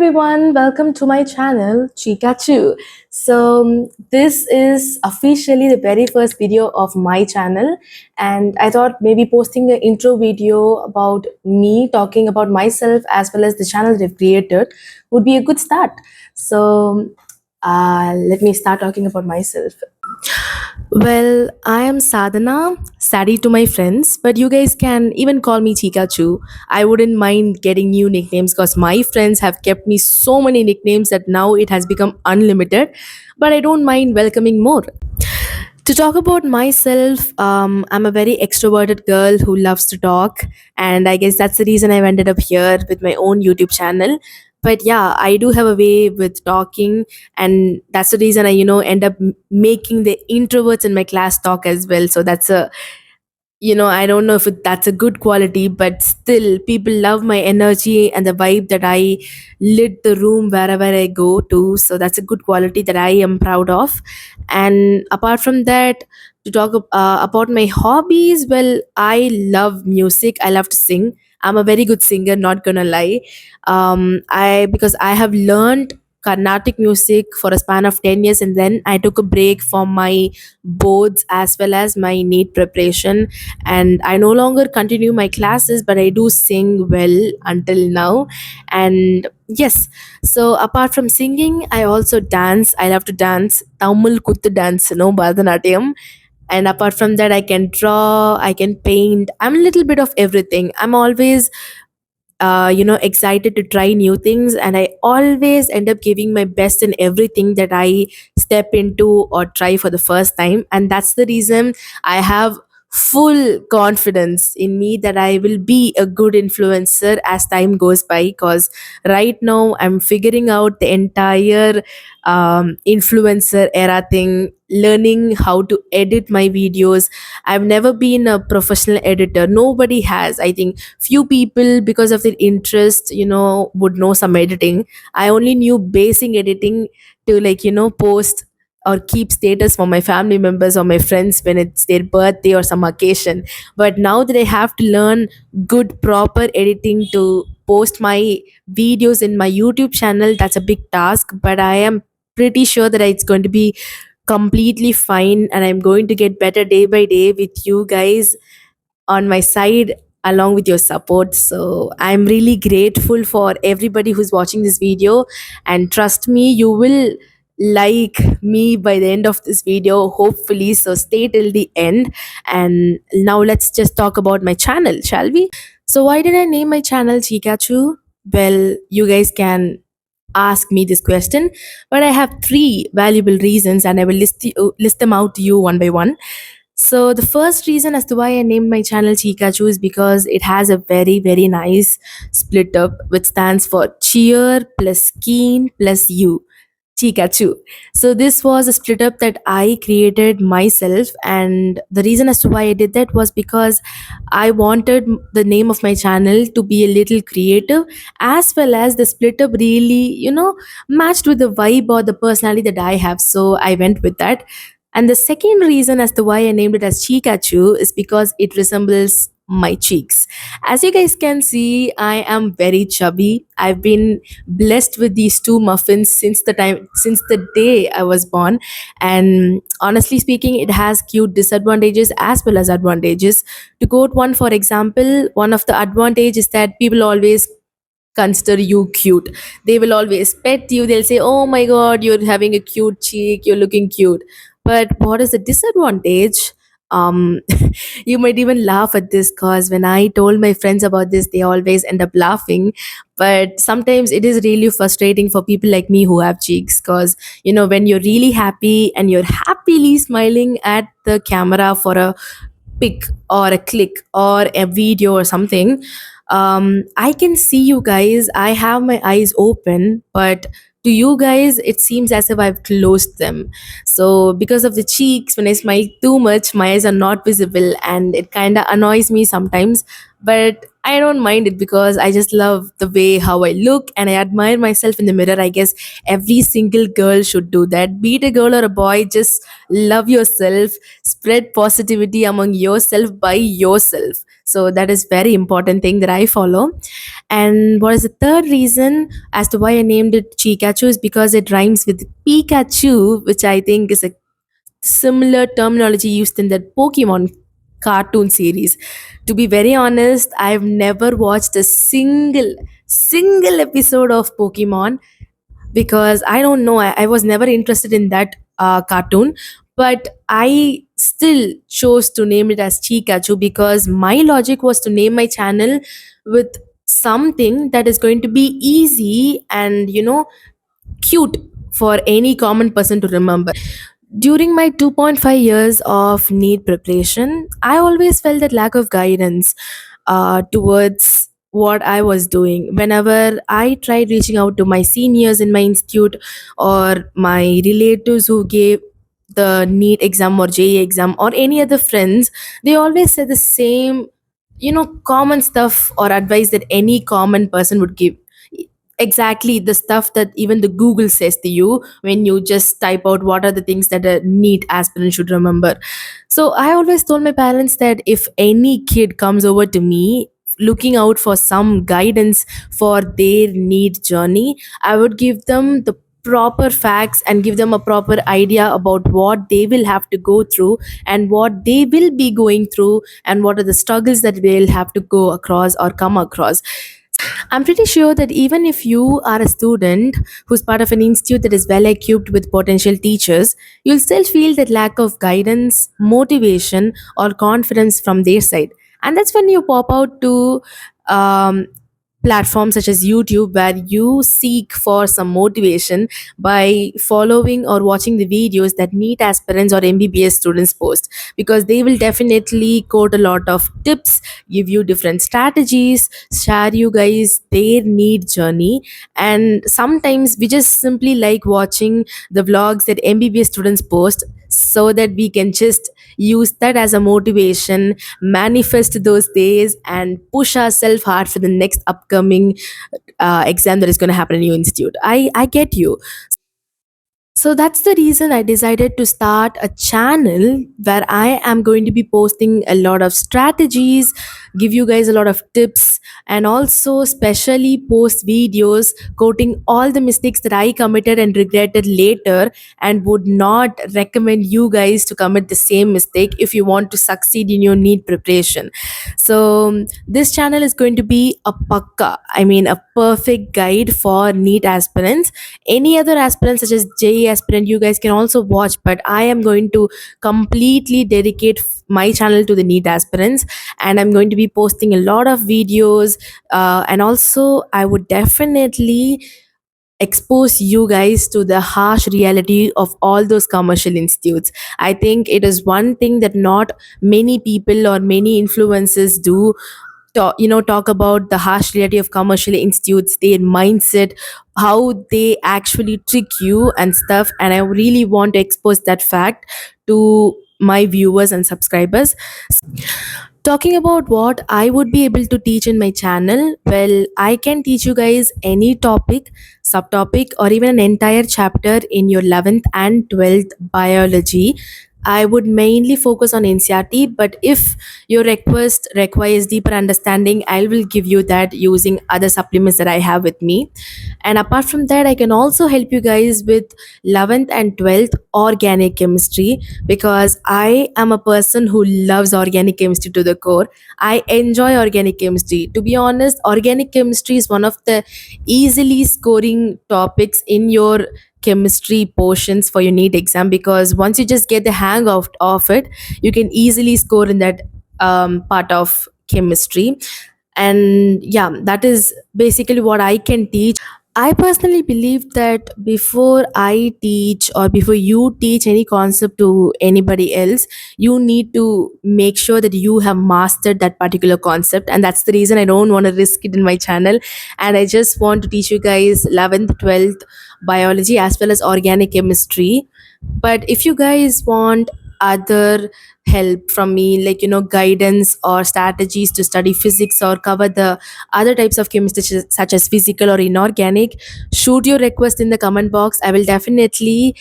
everyone, welcome to my channel Chikachu. This is officially the very first video of my channel, and I thought maybe posting an intro video about me talking about myself as well as the channel they've created would be a good start. Let me start talking about myself. Well, I am Sadhana, Sadie to my friends, but you guys can even call me Chikachu. I wouldn't mind getting new nicknames because my friends have kept me so many nicknames that now it has become unlimited, but I don't mind welcoming more. To talk about myself, I'm a very extroverted girl who loves to talk, and I guess that's the reason I've ended up here with my own YouTube channel. But yeah, I do have a way with talking, and that's the reason I end up making the introverts in my class talk as well. So I don't know if that's a good quality, but still people love my energy and the vibe that I lit the room wherever I go to. So that's a good quality that I am proud of. And apart from that, to talk about my hobbies, well, I love music. I love to sing. I'm a very good singer, not gonna lie. I because I have learned Carnatic music for a span of 10 years, and then I took a break from my boards as well as my NEET preparation, and I no longer continue my classes, but I do sing well until now. And yes, so apart from singing, I also dance. I love to dance Tamil Kuttu dance, Bharatanatyam. And apart from that, I can draw, I can paint. I'm a little bit of everything. I'm always excited to try new things, and I always end up giving my best in everything that I step into or try for the first time. And that's the reason I have full confidence in me that I will be a good influencer as time goes by, because right now I'm figuring out the entire influencer era thing, learning how to edit my videos. I've never been a professional editor. Nobody has. I think few people, because of their interest, would know some editing. I only knew basic editing to, post or keep status for my family members or my friends when it's their birthday or some occasion. But now that I have to learn good proper editing to post my videos in my YouTube channel, that's a big task, but I am pretty sure that it's going to be completely fine, and I'm going to get better day by day with you guys on my side along with your support. So I'm really grateful for everybody who's watching this video, and trust me, you will like me by the end of this video, hopefully. So stay till the end. And now let's just talk about my channel, shall we? So why did I name my channel Chikachu? Well, you guys can ask me this question, but I have three valuable reasons, and I will list them out to you one by one. So the first reason as to why I named my channel Chikachu is because it has a very, very nice split up, which stands for cheer plus keen plus you. Chikachu. So this was a split up that I created myself, and the reason as to why I did that was because I wanted the name of my channel to be a little creative, as well as the split up really, matched with the vibe or the personality that I have. So I went with that. And the second reason as to why I named it as Chikachu is because it resembles my cheeks. As you guys can see, I am very chubby. I've been blessed with these two muffins since the day I was born. And honestly speaking, it has cute disadvantages as well as advantages. To quote one, for example, one of the advantages is that people always consider you cute. They will always pet you. They'll say, oh my god, you're having a cute cheek, you're looking cute. But what is the disadvantage? um you might even laugh at this, because when I told my friends about this, they always end up laughing. But sometimes it is really frustrating for people like me who have cheeks, because when you're really happy and you're happily smiling at the camera for a pic or a click or a video or something, I can see you guys. I have my eyes open, but to you guys it seems as if I've closed them. So because of the cheeks, when I smile too much, my eyes are not visible, and it kind of annoys me sometimes. But I don't mind it, because I just love the way how I look, and I admire myself in the mirror. I guess every single girl should do that, be it a girl or a boy. Just love yourself, spread positivity among yourself by yourself. So that is very important thing that I follow. And what is the third reason as to why I named it Chikachu is because it rhymes with Pikachu, which I think is a similar terminology used in that Pokemon cartoon series. To be very honest, I've never watched a single episode of Pokemon because I don't know, I was never interested in that cartoon, but I still chose to name it as Chikachu because my logic was to name my channel with something that is going to be easy and cute for any common person to remember. During my 2.5 years of NEET preparation, I always felt that lack of guidance towards what I was doing. Whenever I tried reaching out to my seniors in my institute or my relatives who gave the NEET exam or JE exam or any other friends, they always said the same, common stuff or advice that any common person would give. Exactly the stuff that even the Google says to you when you just type out what are the things that a NEET aspirant should remember. So I always told my parents that if any kid comes over to me looking out for some guidance for their NEET journey, I would give them the proper facts and give them a proper idea about what they will have to go through and what they will be going through and what are the struggles that they'll have to go across or come across. I'm pretty sure that even if you are a student who's part of an institute that is well equipped with potential teachers, you'll still feel that lack of guidance, motivation, or confidence from their side. And that's when you pop out to um, platforms such as YouTube, where you seek for some motivation by following or watching the videos that NEET aspirants or MBBS students post, because they will definitely quote a lot of tips, give you different strategies, share you guys their NEET journey. And sometimes we just simply like watching the vlogs that MBBS students post so that we can just use that as a motivation, manifest those days, and push ourselves hard for the next upcoming exam that is going to happen in your institute. I get you. So that's the reason I decided to start a channel where I am going to be posting a lot of strategies, give you guys a lot of tips, and also specially post videos quoting all the mistakes that I committed and regretted later, and would not recommend you guys to commit the same mistake if you want to succeed in your NEET preparation. So this channel is going to be a pakka, I mean a perfect guide for NEET aspirants. Any other aspirants such as JE aspirant you guys can also watch, but I am going to completely dedicate my channel to the NEET aspirants, and I'm going to be posting a lot of videos, and also I would definitely expose you guys to the harsh reality of all those commercial institutes. I think it is one thing that not many people or many influencers do, talk about the harsh reality of commercial institutes, their mindset, how they actually trick you and stuff. And I really want to expose that fact to my viewers and subscribers. Talking about what I would be able to teach in my channel, well, I can teach you guys any topic, subtopic, or even an entire chapter in your 11th and 12th biology. I would mainly focus on NCRT, but if your request requires deeper understanding, I will give you that using other supplements that I have with me. And apart from that, I can also help you guys with 11th and 12th organic chemistry, because I am a person who loves organic chemistry to the core. I enjoy organic chemistry. To be honest, organic chemistry is one of the easily scoring topics in your chemistry portions for your NEET exam, because once you just get the hang of it, you can easily score in that part of chemistry. And yeah, that is basically what I can teach. I personally believe that before I teach or before you teach any concept to anybody else, you need to make sure that you have mastered that particular concept. And that's the reason I don't want to risk it in my channel. And I just want to teach you guys 11th, 12th biology as well as organic chemistry. But if you guys want other help from me, like guidance or strategies to study physics or cover the other types of chemistry such as physical or inorganic, shoot your request in the comment box. I will definitely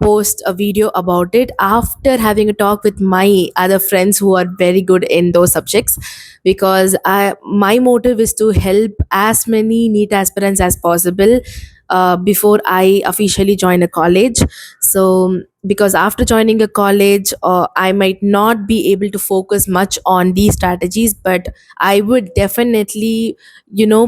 post a video about it after having a talk with my other friends who are very good in those subjects, because my motive is to help as many NEET aspirants as possible before I officially join a college. So because after joining a college, I might not be able to focus much on these strategies, but I would definitely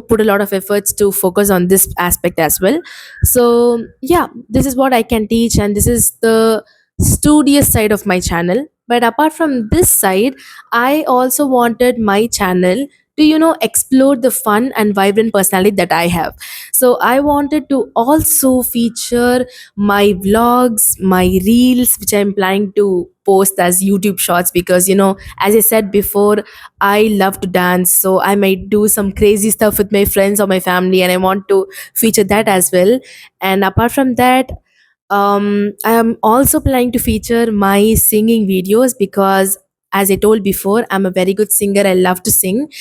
put a lot of efforts to focus on this aspect as well. So yeah, this is what I can teach, and this is the studious side of my channel. But apart from this side, I also wanted my channel to explore the fun and vibrant personality that I have. So I wanted to also feature my vlogs, my reels, which I'm planning to post as YouTube shorts, because as I said before, I love to dance. So I might do some crazy stuff with my friends or my family, and I want to feature that as well. And apart from that, I am also planning to feature my singing videos, because as I told before, I'm a very good singer. I love to sing,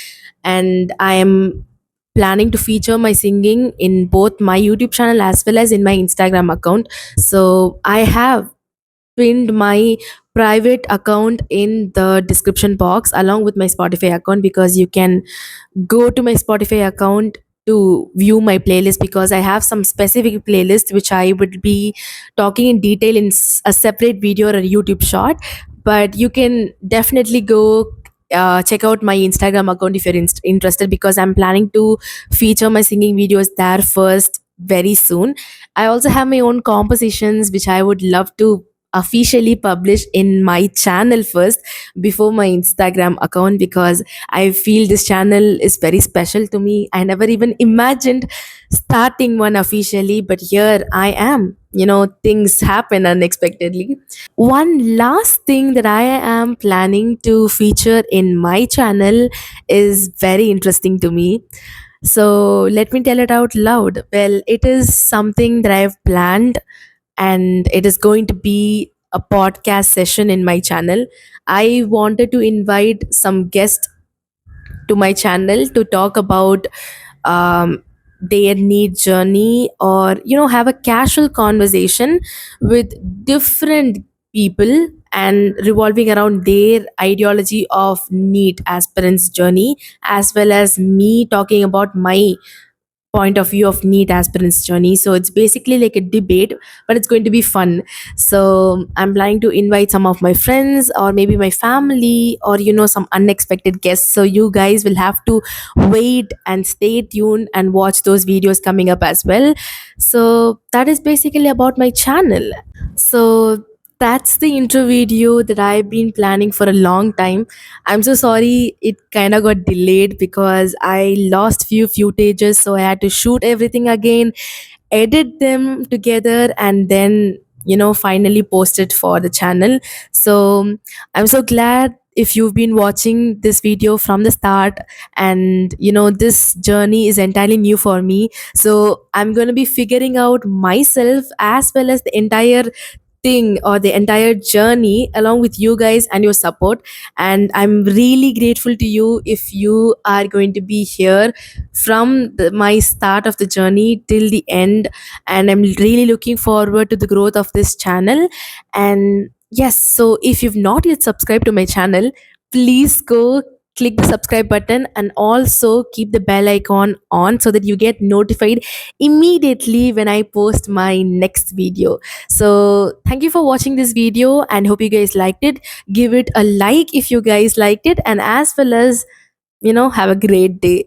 and I am planning to feature my singing in both my YouTube channel as well as in my Instagram account. So I have pinned my private account in the description box along with my Spotify account, because you can go to my Spotify account to view my playlist, because I have some specific playlist which I would be talking in detail in a separate video or a YouTube short. But you can definitely go check out my Instagram account if you're interested, because I'm planning to feature my singing videos there first very soon. I also have my own compositions which I would love to officially publish in my channel first before my Instagram account, because I feel this channel is very special to me. I never even imagined starting one officially, but here I am. Things happen unexpectedly. One last thing that I am planning to feature in my channel is very interesting to me. So let me tell it out loud. Well, it is something that I've planned, and it is going to be a podcast session in my channel. I wanted to invite some guests to my channel to talk about their need journey, or have a casual conversation with different people and revolving around their ideology of NEET aspirants journey, as well as me talking about my point of view of NEET aspirants journey. So it's basically like a debate, but it's going to be fun. So I'm planning to invite some of my friends or maybe my family, or some unexpected guests. So you guys will have to wait and stay tuned and watch those videos coming up as well. So that is basically about my channel. So that's the intro video that I've been planning for a long time. I'm so sorry it kind of got delayed because I lost few footages, so I had to shoot everything again, edit them together, and then finally post it for the channel. So I'm so glad if you've been watching this video from the start, and this journey is entirely new for me. So I'm going to be figuring out myself as well as the entire thing or the entire journey along with you guys and your support. And I'm really grateful to you if you are going to be here from my start of the journey till the end. And I'm really looking forward to the growth of this channel. And yes, so if you've not yet subscribed to my channel, please go click the subscribe button and also keep the bell icon on so that you get notified immediately when I post my next video. So thank you for watching this video and hope you guys liked it. Give it a like if you guys liked it, and as well as have a great day.